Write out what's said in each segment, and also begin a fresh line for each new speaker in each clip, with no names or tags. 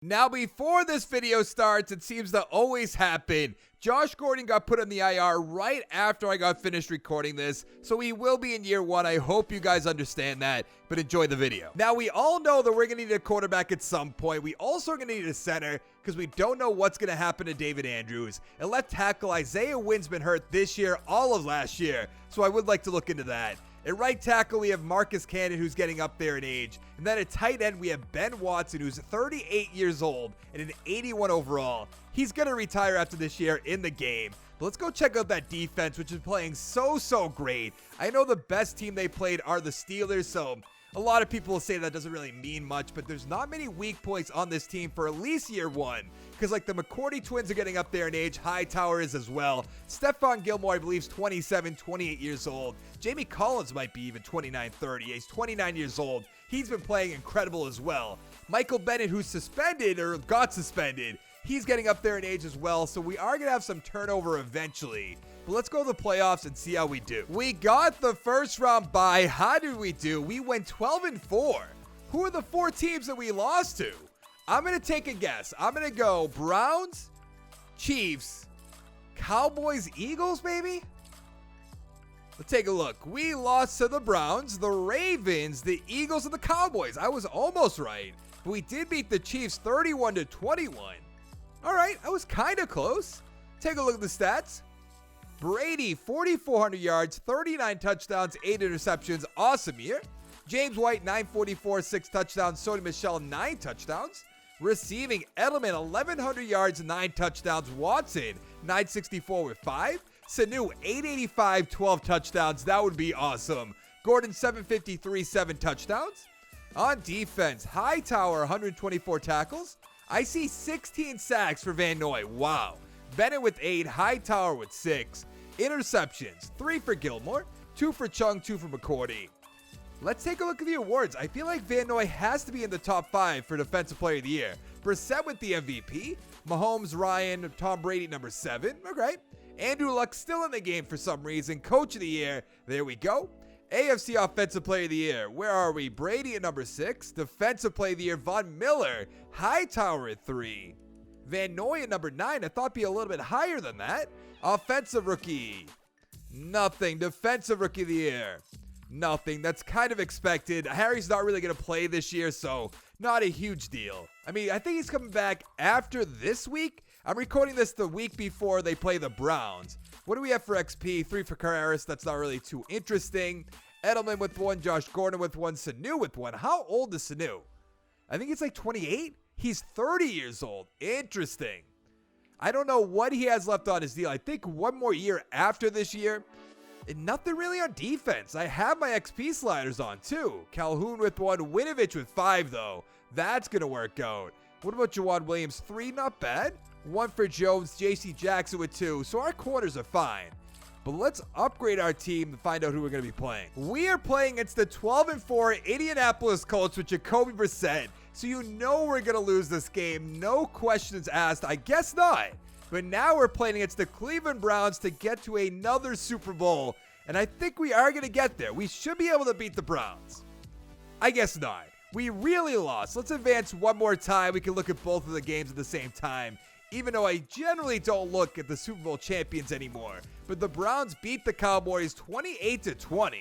Now, before this video starts, it seems to always happen. Josh Gordon got put on the IR right after I got finished recording this, so he will be in year one. I hope you guys understand that, but enjoy the video. Now, we all know that we're going to need a quarterback at some point. We also are going to need a center because we don't know what's going to happen to David Andrews. And left tackle Isaiah Wynn's been hurt this year, all of last year, so I would like to look into that. At right tackle, we have Marcus Cannon, who's getting up there in age. And then at tight end, we have Ben Watson, who's 38 years old and an 81 overall. He's going to retire after this year in the game. But let's go check out that defense, which is playing so great. I know the best team they played are the Steelers, so a lot of people will say that doesn't really mean much, but there's not many weak points on this team for at least year one. Because like the McCourty twins are getting up there in age, Hightower is as well. Stephon Gilmore, I believe, is 27, 28 years old. Jamie Collins might be even 29, 30. He's 29 years old. He's been playing incredible as well. Michael Bennett, who's suspended or got suspended, he's getting up there in age as well. So we are going to have some turnover eventually. But let's go to the playoffs and see how we do. We got the first round bye. How did we do? We went 12-4. Who are the four teams that we lost to? I'm going to take a guess. I'm going to go Browns, Chiefs, Cowboys, Eagles, maybe? Let's take a look. We lost to the Browns, the Ravens, the Eagles, and the Cowboys. I was almost right. But we did beat the Chiefs 31-21. All right, I was kind of close. Take a look at the stats. Brady, 4,400 yards, 39 touchdowns, 8 interceptions. Awesome year. James White, 944, 6 touchdowns. Sony Michel, 9 touchdowns. Receiving, Edelman, 1,100 yards, 9 touchdowns. Watson, 964 with 5. Sanu, 885, 12 touchdowns. That would be awesome. Gordon, 753, 7 touchdowns. On defense, Hightower, 124 tackles. I see 16 sacks for Van Noy. Wow. Bennett with 8, Hightower with 6. Interceptions, 3 for Gilmore, 2 for Chung, 2 for McCourty. Let's take a look at the awards. I feel like Van Noy has to be in the top 5 for Defensive Player of the Year. Brissett with the MVP. Mahomes, Ryan, Tom Brady, number 7. Okay. Andrew Luck still in the game for some reason. Coach of the Year. There we go. AFC Offensive Player of the Year. Where are we? Brady at number 6. Defensive Player of the Year, Von Miller. Hightower at 3. Van Noy at number 9. I thought it'd be a little bit higher than that. Offensive Rookie. Nothing. Defensive Rookie of the Year. Nothing. That's kind of expected. Harry's not really going to play this year, so not a huge deal. I mean, I think he's coming back after this week. I'm recording this the week before they play the Browns. What do we have for XP? 3 for Karras. That's not really too interesting. Edelman with 1. Josh Gordon with 1. Sanu with 1. How old is Sanu? I think it's like 28. He's 30 years old. Interesting. I don't know what he has left on his deal. I think one more year after this year. And nothing really on defense. I have my XP sliders on too. Calhoun with 1. Winovich with 5 though. That's going to work out. What about Jawan Williams? 3, not bad. 1 for Jones. JC Jackson with 2. So our corners are fine. But let's upgrade our team to find out who we're going to be playing. We are playing against the 12-4 Indianapolis Colts with Jacoby Brissett. So you know we're going to lose this game. No questions asked. I guess not. But now we're playing against the Cleveland Browns to get to another Super Bowl. And I think we are going to get there. We should be able to beat the Browns. I guess not. We really lost. Let's advance one more time. We can look at both of the games at the same time. Even though I generally don't look at the Super Bowl champions anymore. But the Browns beat the Cowboys 28-20.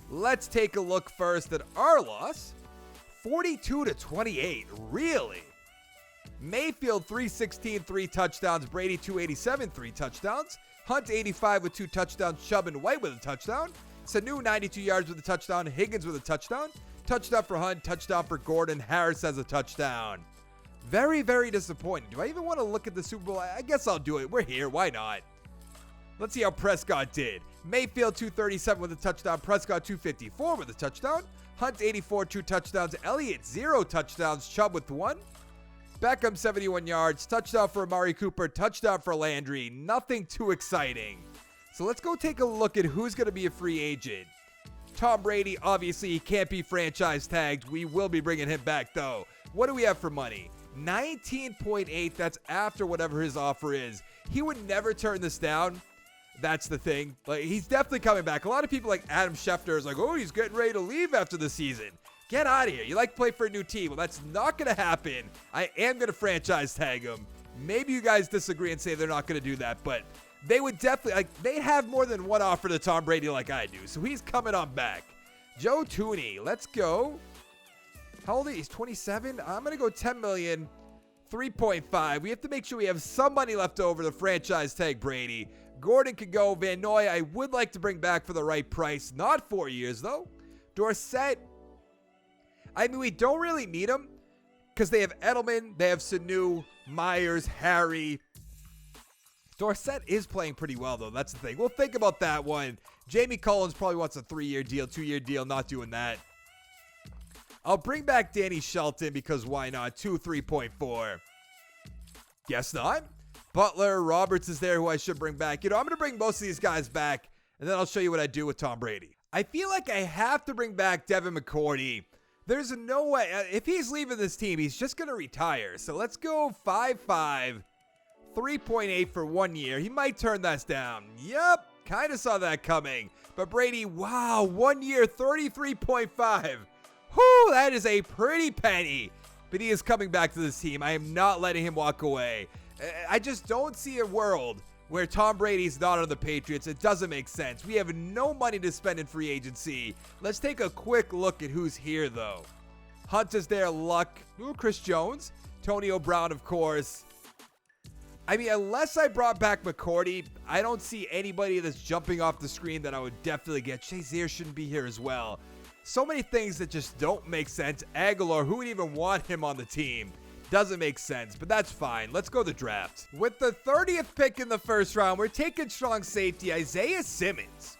Let's take a look first at our loss. 42-28. Really? Mayfield 316, 3 touchdowns. Brady 287, 3 touchdowns. Hunt 85 with 2 touchdowns. Chubb and White with a touchdown. Sanu 92 yards with a touchdown. Higgins with a touchdown. Touchdown for Hunt. Touchdown for Gordon. Harris has a touchdown. Very disappointing. Do I even want to look at the Super Bowl? I guess I'll do it. We're here. Why not? Let's see how Prescott did. Mayfield 237 with a touchdown. Prescott 254 with a touchdown. Hunt 84, 2 touchdowns. Elliott 0 touchdowns. Chubb with 1. Beckham 71 yards. Touchdown for Amari Cooper. Touchdown for Landry. Nothing too exciting. So let's go take a look at who's going to be a free agent. Tom Brady, obviously, he can't be franchise tagged. We will be bringing him back, though. What do we have for money? 19.8. That's after whatever his offer is. He would never turn this down. That's the thing. Like, he's definitely coming back. A lot of people like Adam Schefter is like, oh, he's getting ready to leave after the season. Get out of here. You like to play for a new team. Well, that's not going to happen. I am going to franchise tag him. Maybe you guys disagree and say they're not going to do that, but they would definitely, they have more than one offer to Tom Brady like I do, so he's coming on back. Joe Tooney, let's go. How old is he? He's 27. I'm going to go 10 million, 3.5. We have to make sure we have some money left over to franchise tag Brady. Gordon could go. Van Noy, I would like to bring back for the right price. Not 4 years, though. Dorsett, I mean, we don't really need him because they have Edelman, they have Sanu, Myers, Harry. Dorsett is playing pretty well, though. That's the thing. We'll think about that one. Jamie Collins probably wants a 3-year deal, 2-year deal. Not doing that. I'll bring back Danny Shelton because why not? 3.4. Guess not. Butler, Roberts is there who I should bring back. I'm going to bring most of these guys back, and then I'll show you what I do with Tom Brady. I feel like I have to bring back Devin McCourty. There's no way. If he's leaving this team, he's just going to retire. So let's go 5.5. 3.8 for 1 year. He might turn that down. Yep, kind of saw that coming. But Brady, wow, 1 year, 33.5. Whew, that is a pretty penny. But he is coming back to this team. I am not letting him walk away. I just don't see a world where Tom Brady's not on the Patriots. It doesn't make sense. We have no money to spend in free agency. Let's take a quick look at who's here, though. Hunt is there. Luck. Ooh, Chris Jones. Antonio Brown, of course. I mean, unless I brought back McCourty, I don't see anybody that's jumping off the screen that I would definitely get. Shazier shouldn't be here as well. So many things that just don't make sense. Aguilar, who would even want him on the team? Doesn't make sense, but that's fine. Let's go to the draft. With the 30th pick in the first round, we're taking strong safety Isaiah Simmons.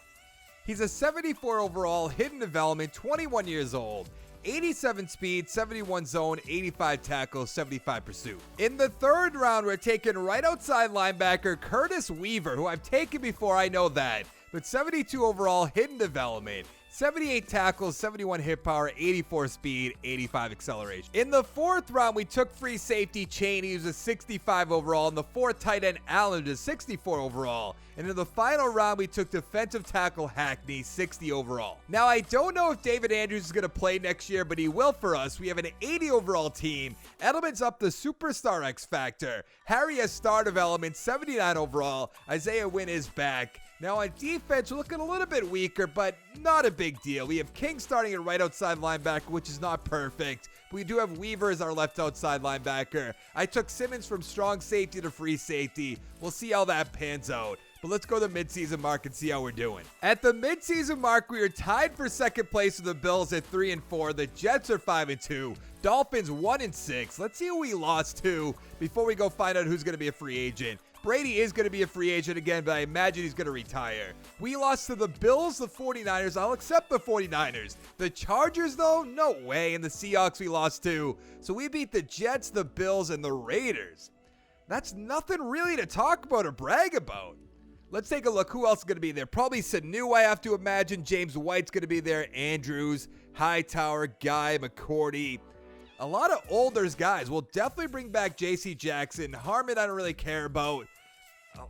He's a 74 overall, hidden development, 21 years old. 87 speed, 71 zone, 85 tackle, 75 pursuit. In the third round, we're taking right outside linebacker Curtis Weaver, who I've taken before, I know that. But 72 overall, hidden development. 78 tackles, 71 hit power, 84 speed, 85 acceleration. In the fourth round, we took free safety Chaney, who's a 65 overall. In the fourth tight end, Allen, who's a 64 overall. And in the final round, we took defensive tackle Hackney, 60 overall. Now, I don't know if David Andrews is going to play next year, but he will for us. We have an 80 overall team. Edelman's up the superstar X Factor. Harry has star development, 79 overall. Isaiah Wynn is back. Now on defense, we're looking a little bit weaker, but not a big deal. We have King starting at right outside linebacker, which is not perfect. We do have Weaver as our left outside linebacker. I took Simmons from strong safety to free safety. We'll see how that pans out. But let's go to the midseason mark and see how we're doing. At the midseason mark, we are tied for second place with the Bills at 3-4. The Jets are 5-2. Dolphins 1-6. Let's see who we lost to before we go find out who's going to be a free agent. Brady is going to be a free agent again, but I imagine he's going to retire. We lost to the Bills, the 49ers. I'll accept the 49ers. The Chargers, though? No way. And the Seahawks we lost to. So we beat the Jets, the Bills, and the Raiders. That's nothing really to talk about or brag about. Let's take a look. Who else is going to be there? Probably Sanu, I have to imagine. James White's going to be there. Andrews, Hightower, Guy, McCourty. A lot of older guys. We'll definitely bring back J.C. Jackson. Harmon, I don't really care about.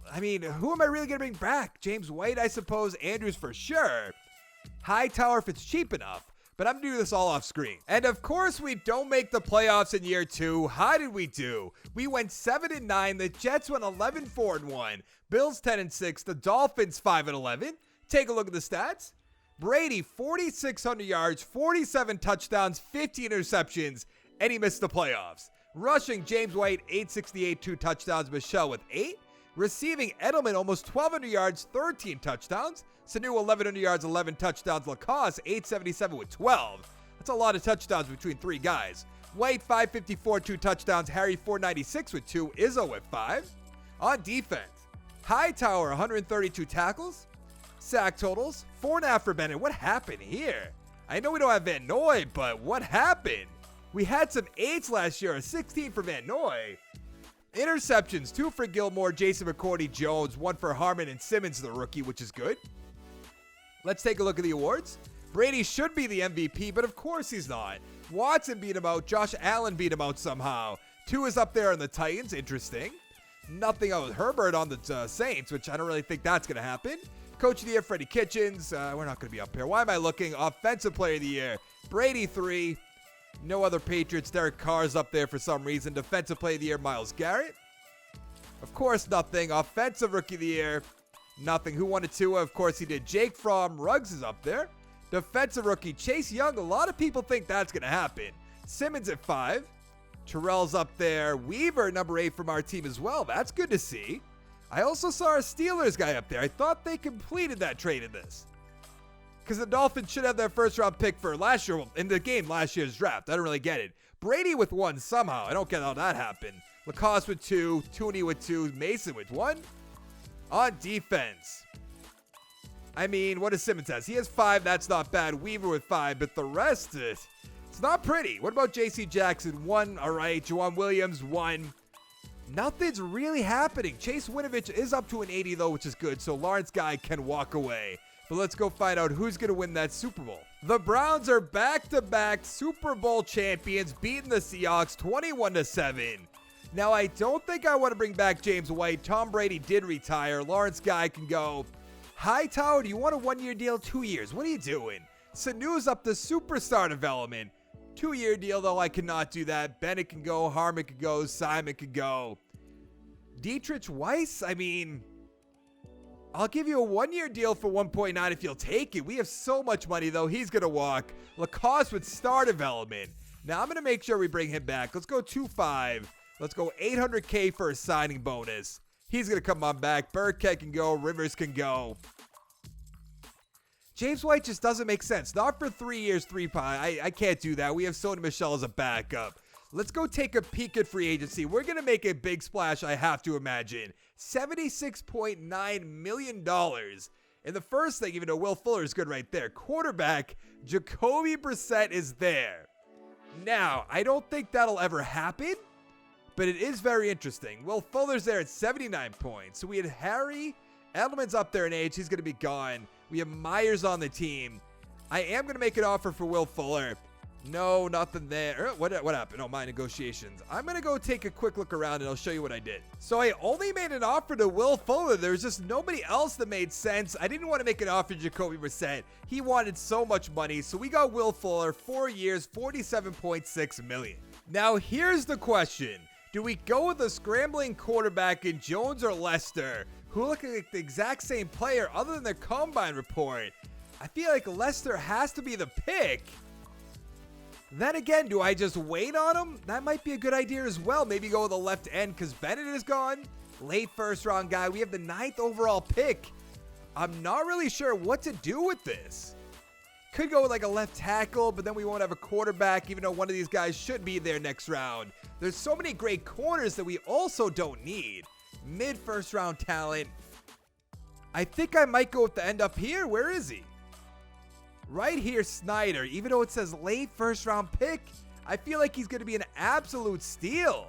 I mean, who am I really going to bring back? James White, I suppose. Andrews for sure. Hightower if it's cheap enough. But I'm going to do this all off screen. And of course, we don't make the playoffs in year 2. How did we do? We went 7-9. The Jets went 11-4-1. Bills 10-6. The Dolphins 5-11. Take a look at the stats. Brady, 4,600 yards, 47 touchdowns, 50 interceptions, and he missed the playoffs. Rushing, James White, 868, 2 touchdowns. Michelle with 8. Receiving, Edelman, almost 1,200 yards, 13 touchdowns. Sanu, 1,100 yards, 11 touchdowns. Lacoste, 877 with 12. That's a lot of touchdowns between 3 guys. White, 554, 2 touchdowns. Harry, 496 with 2. Izzo with 5. On defense, Hightower, 132 tackles. Sack totals, 4.5 for Bennett. What happened here? I know we don't have Van Noy, but what happened? We had some 8s last year, a 16 for Van Noy. Interceptions, 2 for Gilmore, Jason McCourty, Jones, 1 for Harmon and Simmons, the rookie, which is good. Let's take a look at the awards. Brady should be the MVP, but of course he's not. Watson beat him out. Josh Allen beat him out somehow. 2 is up there on the Titans. Interesting. Nothing out with Herbert on the Saints, which I don't really think that's going to happen. Coach of the Year, Freddie Kitchens. We're not going to be up here. Why am I looking? Offensive Player of the Year, Brady 3. No other Patriots. Derek Carr's up there for some reason. Defensive Player of the Year, Myles Garrett. Of course, nothing. Offensive Rookie of the Year, nothing. Who won it to? Of course, he did. Jake Fromm. Ruggs is up there. Defensive Rookie, Chase Young. A lot of people think that's going to happen. Simmons at 5. Terrell's up there. Weaver, number 8 from our team as well. That's good to see. I also saw a Steelers guy up there. I thought they completed that trade in this. Because the Dolphins should have their first-round pick for last year, in the game last year's draft. I don't really get it. Brady with 1 somehow. I don't get how that happened. Lacoste with 2. Tooney with 2. Mason with 1. On defense. I mean, what does Simmons has? He has 5. That's not bad. Weaver with 5. But the rest, it's not pretty. What about J.C. Jackson? 1. All right. Juwan Williams, 1. Nothing's really happening. Chase Winovich is up to an 80, though, which is good. So Lawrence Guy can walk away. But let's go find out who's going to win that Super Bowl. The Browns are back-to-back Super Bowl champions, beating the Seahawks 21-7. Now, I don't think I want to bring back James White. Tom Brady did retire. Lawrence Guy can go. Hightower, do you want a 1-year deal? 2 years. What are you doing? Sanu's up to superstar development. 2-year deal, though, I cannot do that. Bennett can go. Harmon can go. Simon can go. Dietrich Weiss, I mean, I'll give you a 1-year deal for 1.9 if you'll take it. We have so much money, though. He's going to walk. Lacoste with star development. Now, I'm going to make sure we bring him back. Let's go 2.5. Let's go $800K for a signing bonus. He's going to come on back. Burkhead can go. Rivers can go. James White just doesn't make sense. Not for 3 years, 3 pi. I can't do that. We have Sony Michel as a backup. Let's go take a peek at free agency. We're going to make a big splash, I have to imagine. $76.9 million. And the first thing, even though Will Fuller is good right there. Quarterback, Jacoby Brissett is there. Now, I don't think that'll ever happen, but it is very interesting. Will Fuller's there at 79 points. So we had Harry. Edelman's up there in age. He's going to be gone. We have Myers on the team. I am going to make an offer for Will Fuller. No, nothing there. What happened? Oh, my negotiations. I'm going to go take a quick look around and I'll show you what I did. So I only made an offer to Will Fuller. There's just nobody else that made sense. I didn't want to make an offer to Jacoby Brissett. He wanted so much money. So we got Will Fuller, 4 years, $47.6 million. Now, here's the question. Do we go with a scrambling quarterback in Jones or Lester, who look like the exact same player other than their combine report? I feel like Lester has to be the pick. Then again, do I just wait on him? That might be a good idea as well. Maybe go with the left end because Bennett is gone. Late first round guy. We have the 9th overall pick. I'm not really sure what to do with this. Could go with like a left tackle, but then we won't have a quarterback, even though one of these guys should be there next round. There's so many great corners that we also don't need. Mid first round talent. I think I might go with the end up here. Where is he? Right here, Snyder. Even though it says late first round pick, I feel like he's going to be an absolute steal.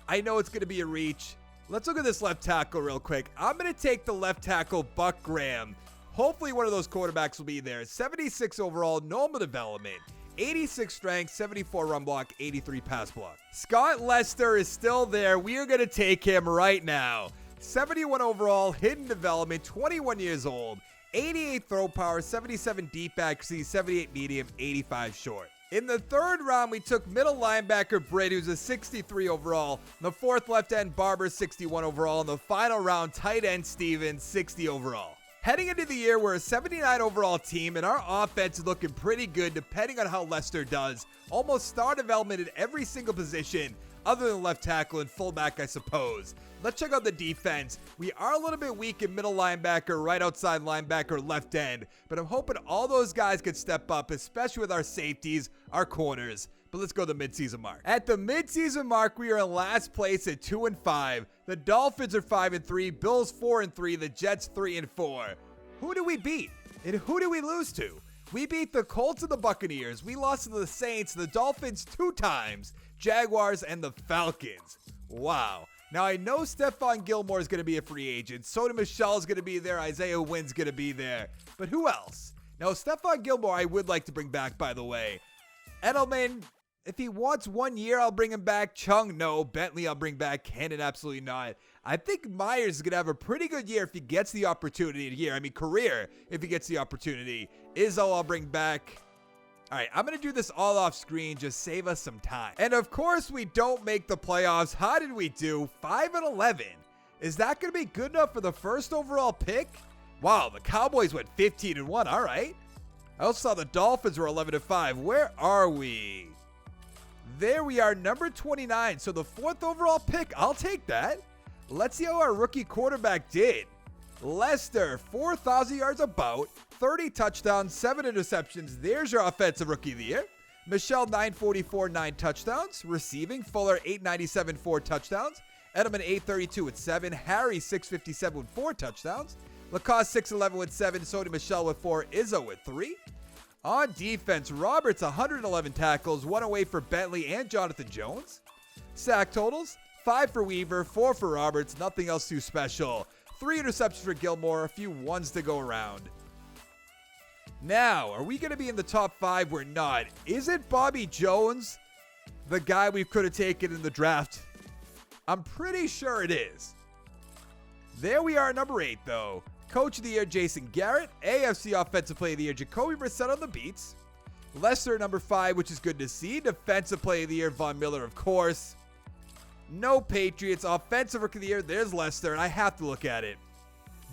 I know it's going to be a reach. Let's look at this left tackle real quick. I'm going to take the left tackle, Buck Graham. Hopefully one of those quarterbacks will be there. 76 overall, normal development. 86 strength, 74 run block, 83 pass block. Scott Lester is still there. We are going to take him right now. 71 overall, hidden development, 21 years old. 88 throw power, 77 deep accuracy, 78 medium, 85 short. In the 3rd round, we took middle linebacker Brady, who's a 63 overall. In the 4th, left end Barber, 61 overall. In the final round, tight end Stevens, 60 overall. Heading into the year, we're a 79 overall team, and our offense is looking pretty good depending on how Lester does. Almost star development at every single position, other than left tackle and fullback, I suppose. Let's check out the defense. We are a little bit weak in middle linebacker, right outside linebacker, left end, but I'm hoping all those guys could step up, especially with our safeties, our corners. But let's go to the midseason mark. At the midseason mark, we are in last place at 2-5. The Dolphins are 5-3, Bills 4-3, the Jets 3-4. Who do we beat? And who do we lose to? We beat the Colts and the Buccaneers. We lost to the Saints, the Dolphins 2 times, Jaguars, and the Falcons. Wow. Now, I know Stephon Gilmore is going to be a free agent. Sony Michel is going to be there. Isaiah Wynn's going to be there. But who else? Now, Stephon Gilmore I would like to bring back, by the way. Edelman, If he wants 1 year, I'll bring him back. Chung, no. Bentley, I'll bring back. Cannon, absolutely not. I think Myers is going to have a pretty good year if he gets the opportunity here. I mean, career, if he gets the opportunity. Izzo, I'll bring back. All right, I'm going to do this all off screen. Just save us some time. And of course, we don't make the playoffs. How did we do? 5-11. Is that going to be good enough for the first overall pick? Wow, the Cowboys went 15-1. All right. I also saw the Dolphins were 11-5. Where are we? There we are, number 29. So the 4th overall pick, I'll take that. Let's see how our rookie quarterback did. Lester, 4,000 yards about, 30 touchdowns, 7 interceptions. There's your offensive rookie of the year. Michelle, 944, 9 touchdowns. Receiving, Fuller, 897, 4 touchdowns. Edelman, 832 with 7. Harry, 657 with 4 touchdowns. Lacoste, 611 with 7. So did Michelle with 4. Izzo with 3. On defense, Roberts, 111 tackles, 1 away for Bentley and Jonathan Jones. Sack totals, 5 for Weaver, 4 for Roberts, nothing else too special. 3 interceptions for Gilmore, a few ones to go around. Now, are we going to be in the top 5? We're not. Is it Bobby Jones, the guy we could have taken in the draft? I'm pretty sure it is. There we are, number 8, though. Coach of the Year, Jason Garrett. AFC Offensive Player of the Year, Jacoby Brissett on the beats. Lester, number 5, which is good to see. Defensive Player of the Year, Von Miller, of course. No Patriots. Offensive Rookie of the Year, there's Lester, and I have to look at it.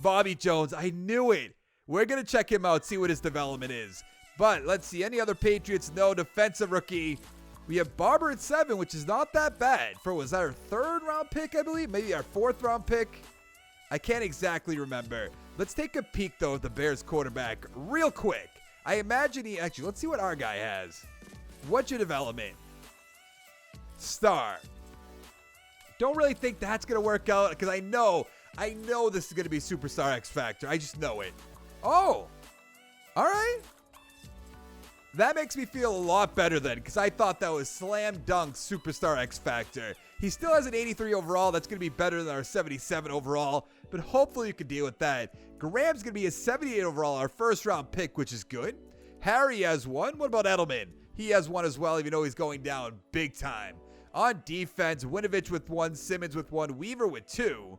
Bobby Jones, I knew it. We're going to check him out, see what his development is. But let's see, any other Patriots? No. Defensive Rookie. We have Barber at 7, which is not that bad. Was that our 3rd round pick, I believe? Maybe our 4th round pick? I can't exactly remember. Let's take a peek, though, at the Bears quarterback real quick. I imagine actually, let's see what our guy has. What's your development? Star. Don't really think that's going to work out because I know this is going to be Superstar X Factor. I just know it. Oh, all right. That makes me feel a lot better then because I thought that was slam dunk Superstar X Factor. He still has an 83 overall. That's going to be better than our 77 overall, but hopefully you can deal with that. Graham's going to be a 78 overall, our 1st round pick, which is good. Harry has 1. What about Edelman? He has 1 as well, even though he's going down big time. On defense, Winovich with 1, Simmons with 1, Weaver with 2.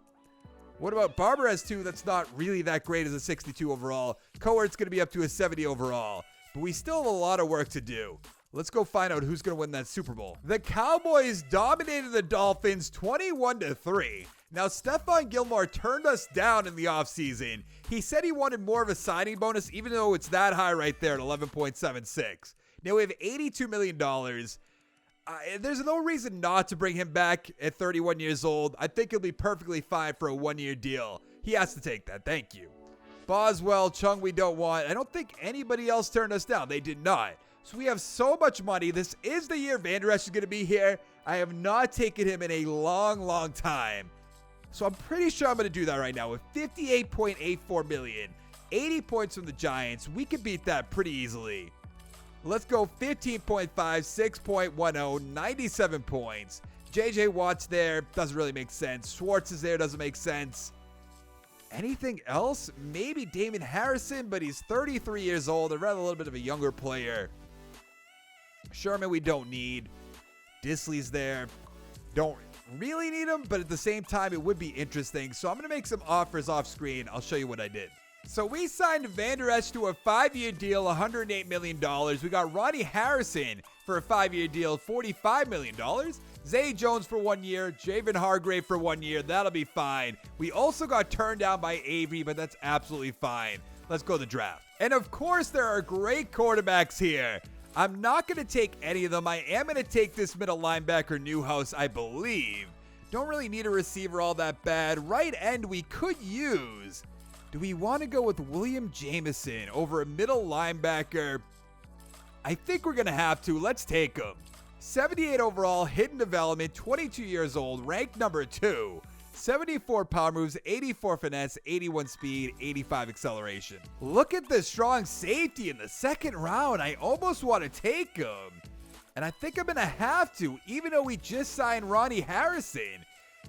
What about Barber has 2? That's not really that great as a 62 overall. Coert's going to be up to a 70 overall. But we still have a lot of work to do. Let's go find out who's going to win that Super Bowl. The Cowboys dominated the Dolphins 21-3. Now, Stephon Gilmore turned us down in the offseason. He said he wanted more of a signing bonus, even though it's that high right there at 11.76. Now, we have $82 million. There's no reason not to bring him back at 31 years old. I think he'll be perfectly fine for a 1-year deal. He has to take that. Thank you. Boswell, Chung, we don't want. I don't think anybody else turned us down. They did not. So we have so much money. This is the year Van Der Esch is going to be here. I have not taken him in a long, long time. So I'm pretty sure I'm going to do that right now with $58.84 million. 80 points from the Giants. We could beat that pretty easily. Let's go 15.5, 6.10, 97 points. JJ Watt's there. Doesn't really make sense. Schwartz is there. Doesn't make sense. Anything else? Maybe Damon Harrison, but he's 33 years old. I'd rather a little bit of a younger player. Sherman we don't need. Disley's there. Don't really need him, but at the same time, it would be interesting. So I'm going to make some offers off screen. I'll show you what I did. So we signed Van Der Esch to a 5-year deal, $108 million. We got Ronnie Harrison for a 5-year deal, $45 million. Zay Jones for 1 year, Javen Hargrave for 1 year. That'll be fine. We also got turned down by Avery, but that's absolutely fine. Let's go to the draft. And of course, there are great quarterbacks here. I'm not going to take any of them. I am going to take this middle linebacker, Newhouse, I believe. Don't really need a receiver all that bad. Right end we could use. Do we want to go with William Jameson over a middle linebacker? I think we're going to have to. Let's take him. 78 overall, hidden development, 22 years old, ranked number 2. 74 power moves, 84 finesse, 81 speed, 85 acceleration. Look at the strong safety in the 2nd round. I almost want to take him. And I think I'm going to have to, even though we just signed Ronnie Harrison.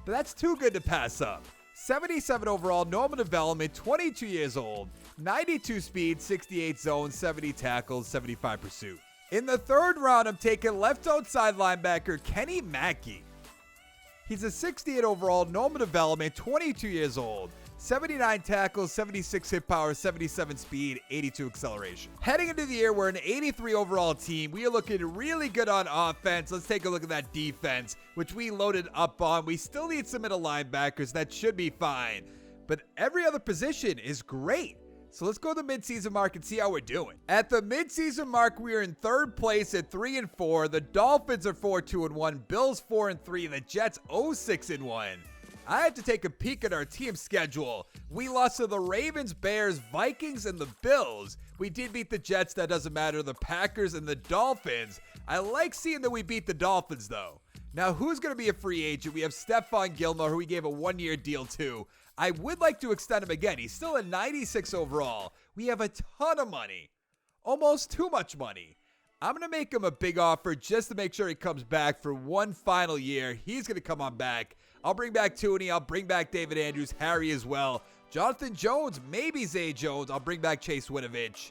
But that's too good to pass up. 77 overall, normal development, 22 years old, 92 speed, 68 zone, 70 tackles, 75 pursuit. In the third round, I'm taking left outside linebacker Kenny Mackey. He's a 68 overall, normal development, 22 years old. 79 tackles, 76 hit power, 77 speed, 82 acceleration. Heading into the year, we're an 83 overall team. We are looking really good on offense. Let's take a look at that defense, which we loaded up on. We still need some middle linebackers. That should be fine. But every other position is great. So let's go to the midseason mark and see how we're doing. At the midseason mark, we are in third place at 3-4. The Dolphins are 4-2-1. Bills 4-3. The Jets 0-6-1. I had to take a peek at our team schedule. We lost to the Ravens, Bears, Vikings, and the Bills. We did beat the Jets, that doesn't matter, the Packers, and the Dolphins. I like seeing that we beat the Dolphins, though. Now, who's going to be a free agent? We have Stephon Gilmore, who we gave a one-year deal to. I would like to extend him again. He's still a 96 overall. We have a ton of money. Almost too much money. I'm going to make him a big offer just to make sure he comes back for one final year. He's going to come on back. I'll bring back Tooney. I'll bring back David Andrews, Harry as well. Jonathan Jones, maybe Zay Jones. I'll bring back Chase Winovich.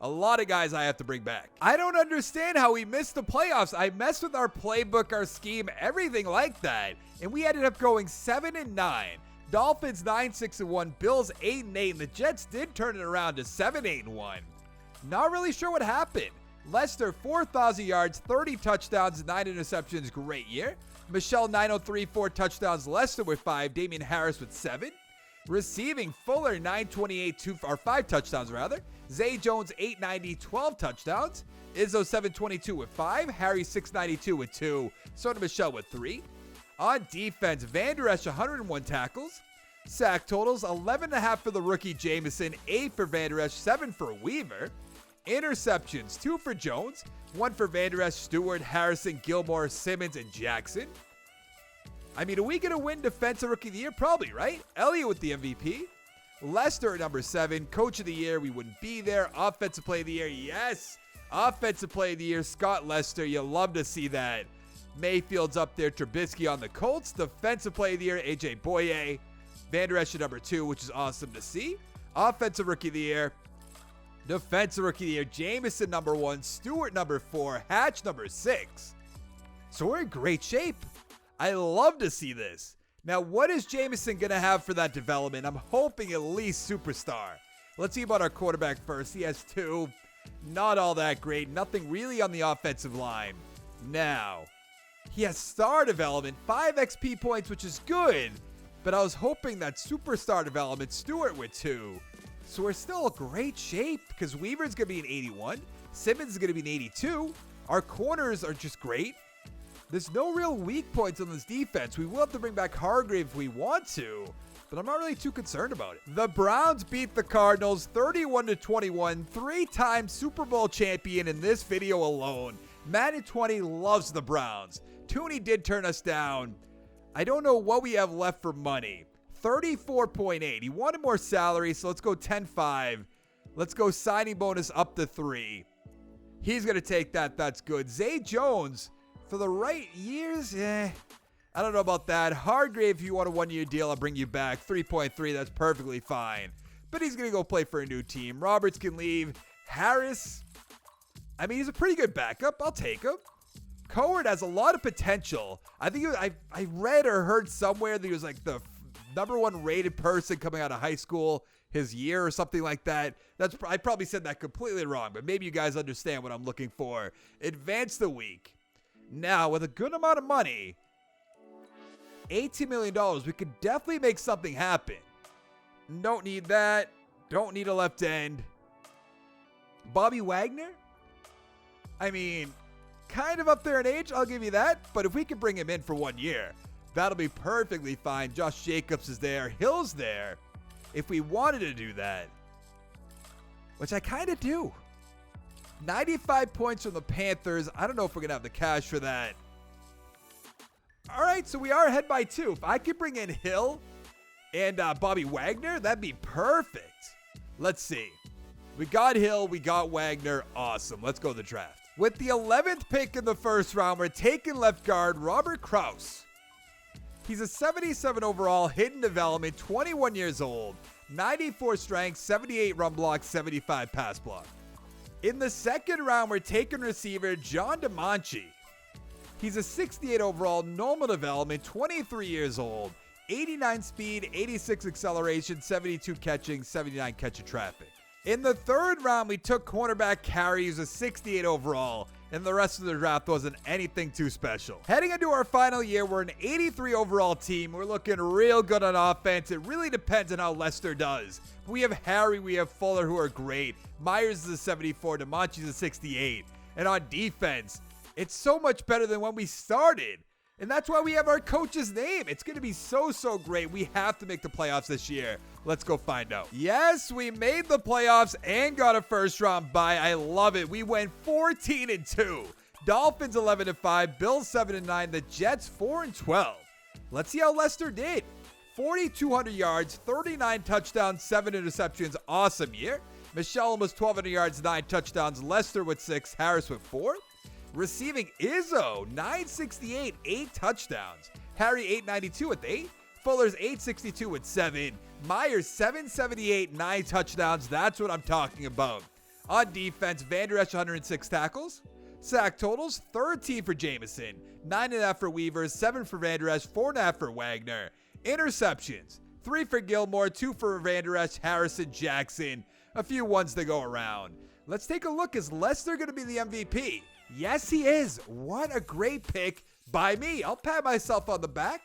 A lot of guys I have to bring back. I don't understand how we missed the playoffs. I messed with our playbook, our scheme, everything like that. And we ended up going 7-9. Dolphins 9-6-1. Bills 8-8. And the Jets did turn it around to 7-8-1. Not really sure what happened. Lester, 4,000 yards, 30 touchdowns, 9 interceptions. Great year. Michelle 903, 4 touchdowns. Lester with 5. Damian Harris with 7. Receiving, Fuller 928, 5 touchdowns rather. Zay Jones 890, 12 touchdowns. Izzo 722 with 5. Harry 692 with 2. So did Michelle with 3. On defense, Van Der Esch 101 tackles. Sack totals 11.5 for the rookie Jameson, 8 for Van Der Esch, 7 for Weaver. Interceptions, 2 for Jones, 1 for Van Der Esch, Stewart, Harrison, Gilmore, Simmons, and Jackson. I mean, are we going to win Defensive Rookie of the Year? Probably, right? Elliott with the MVP. Lester at number 7. Coach of the Year, we wouldn't be there. Offensive Player of the Year, yes. Offensive Player of the Year, Scott Lester. You love to see that. Mayfield's up there. Trubisky on the Colts. Defensive Player of the Year, A.J. Boye. Van Der Esch at number 2, which is awesome to see. Offensive Rookie of the Year. Defensive Rookie of the Year, Jameson number 1, Stewart number 4, Hatch number 6. So we're in great shape. I love to see this. Now, what is Jameson going to have for that development? I'm hoping at least superstar. Let's see about our quarterback first. He has 2. Not all that great. Nothing really on the offensive line. Now, he has star development, 5 XP points, which is good. But I was hoping that superstar development, Stewart with 2. So we're still in great shape because Weaver's going to be an 81. Simmons is going to be an 82. Our corners are just great. There's no real weak points on this defense. We will have to bring back Hargrave if we want to, but I'm not really too concerned about it. The Browns beat the Cardinals 31-21, 3-time Super Bowl champion in this video alone. Madden 20 loves the Browns. Tooney did turn us down. I don't know what we have left for money. 34.8. He wanted more salary, so let's go 10.5. Let's go signing bonus up to 3. He's going to take that. That's good. Zay Jones, for the right years, I don't know about that. Hargrave, if you want a one-year deal, I'll bring you back. 3.3, that's perfectly fine. But he's going to go play for a new team. Roberts can leave. Harris, I mean, he's a pretty good backup. I'll take him. Coward has a lot of potential. I think I read or heard somewhere that he was like the number 1 rated person coming out of high school his year or something like that. I probably said that completely wrong, but maybe you guys understand what I'm looking for. Advance the week. Now, with a good amount of money, $18 million, we could definitely make something happen. Don't need that. Don't need a left end. Bobby Wagner? I mean, kind of up there in age, I'll give you that. But if we can bring him in for 1 year, that'll be perfectly fine. Josh Jacobs is there. Hill's there. If we wanted to do that, which I kind of do. 95 points from the Panthers. I don't know if we're going to have the cash for that. All right, so we are ahead by 2. If I could bring in Hill and Bobby Wagner, that'd be perfect. Let's see. We got Hill. We got Wagner. Awesome. Let's go to the draft. With the 11th pick in the first round, we're taking left guard Robert Kraus. He's a 77 overall, hidden development, 21 years old, 94 strength, 78 run block, 75 pass block. In the second round, we're taking receiver John DeMonchi. He's a 68 overall, normal development, 23 years old, 89 speed, 86 acceleration, 72 catching, 79 catch of traffic. In the third round, we took cornerback Carey, who's a 68 overall, and the rest of the draft wasn't anything too special. Heading into our final year, we're an 83 overall team. We're looking real good on offense. It really depends on how Lester does. We have Harry, we have Fuller, who are great. Myers is a 74, DeMonchi's a 68. And on defense, it's so much better than when we started. And that's why we have our coach's name. It's going to be so great. We have to make the playoffs this year. Let's go find out. Yes, we made the playoffs and got a first round bye. I love it. We went 14-2. Dolphins 11-5, Bills 7-9, the Jets 4-12. Let's see how Lester did. 4,200 yards, 39 touchdowns, 7 interceptions. Awesome year. Michelle almost 1,200 yards, 9 touchdowns. Lester with 6, Harris with 4. Receiving Izzo, 968, 8 touchdowns. Harry, 892 with 8. Fuller's 862 with 7. Myers, 778, 9 touchdowns. That's what I'm talking about. On defense, Van Der Esch, 106 tackles. Sack totals, 13 for Jameson, 9.5 for Weaver, 7 for Van Der Esch, 4.5 for Wagner. Interceptions, 3 for Gilmore, 2 for Van Der Esch, Harrison, Jackson. A few ones to go around. Let's take a look. Is Lester going to be the MVP? Yes, he is. What a great pick by me. I'll pat myself on the back.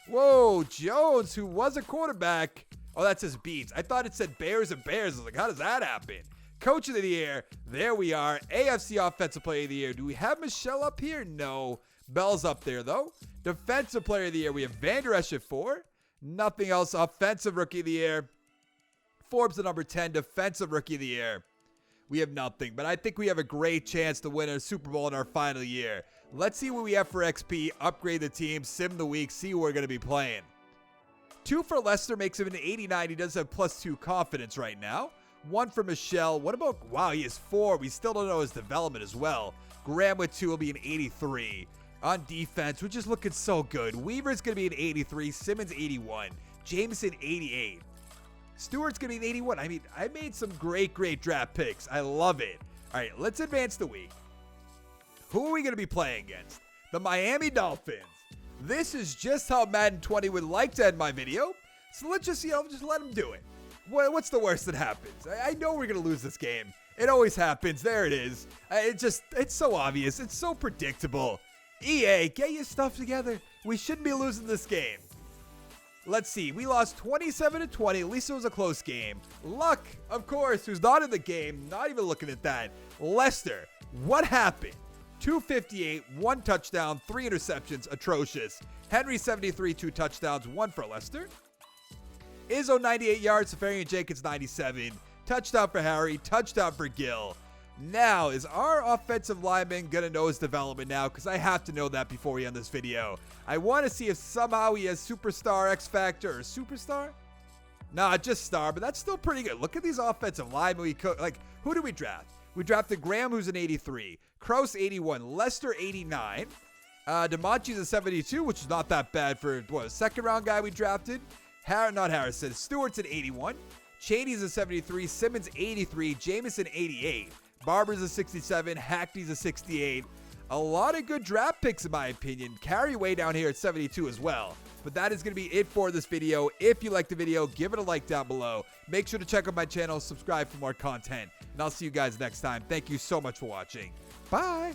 Whoa, Jones, who was a quarterback. Oh, that's his beats. I thought it said Bears and Bears. I was like, how does that happen? Coach of the year. There we are. AFC Offensive Player of the Year. Do we have Michelle up here? No. Bell's up there, though. Defensive Player of the Year. We have Van Der Esch at 4. Nothing else. Offensive Rookie of the Year. Forbes at number 10. Defensive Rookie of the Year. We have nothing, but I think we have a great chance to win a Super Bowl in our final year. Let's see what we have for XP, upgrade the team, sim the week, see who we're going to be playing. 2 for Lester makes him an 89. He does have +2 confidence right now. 1 for Michelle. What about, wow, he has 4. We still don't know his development as well. Graham with 2 will be an 83. On defense, we're just looking so good. Weaver's going to be an 83. Simmons, 81. Jameson, 88. Stewart's going to be an 81. I mean, I made some great draft picks. I love it. All right, let's advance the week. Who are we going to be playing against? The Miami Dolphins. This is just how Madden 20 would like to end my video. So let's just, just let them do it. What's the worst that happens? I know we're going to lose this game. It always happens. There it is. It's so obvious. It's so predictable. EA, get your stuff together. We shouldn't be losing this game. Let's see. We lost 27-20. At least it was a close game. Luck, of course, who's not in the game. Not even looking at that. Lester, what happened? 258, 1 touchdown, 3 interceptions. Atrocious. Henry, 73, 2 touchdowns, 1 for Lester. Izzo, 98 yards. Safarian Jenkins, 97. Touchdown for Harry. Touchdown for Gil. Now, is our offensive lineman going to know his development now? Because I have to know that before we end this video. I want to see if somehow he has superstar, X Factor, or superstar. Nah, just star, but that's still pretty good. Look at these offensive linemen. Who did we draft? We drafted Graham, who's an 83. Krause, 81. Lester, 89. DeMonchi's a 72, which is not that bad for, a second-round guy we drafted. Not Harrison. Stewart's an 81. Cheney's a 73. Simmons, 83. Jameson, 88. Barber's a 67. Hackney's a 68. A lot of good draft picks, in my opinion. Carry way down here at 72 as well. But that is going to be it for this video. If you liked the video, give it a like down below. Make sure to check out my channel, subscribe for more content. And I'll see you guys next time. Thank you so much for watching. Bye.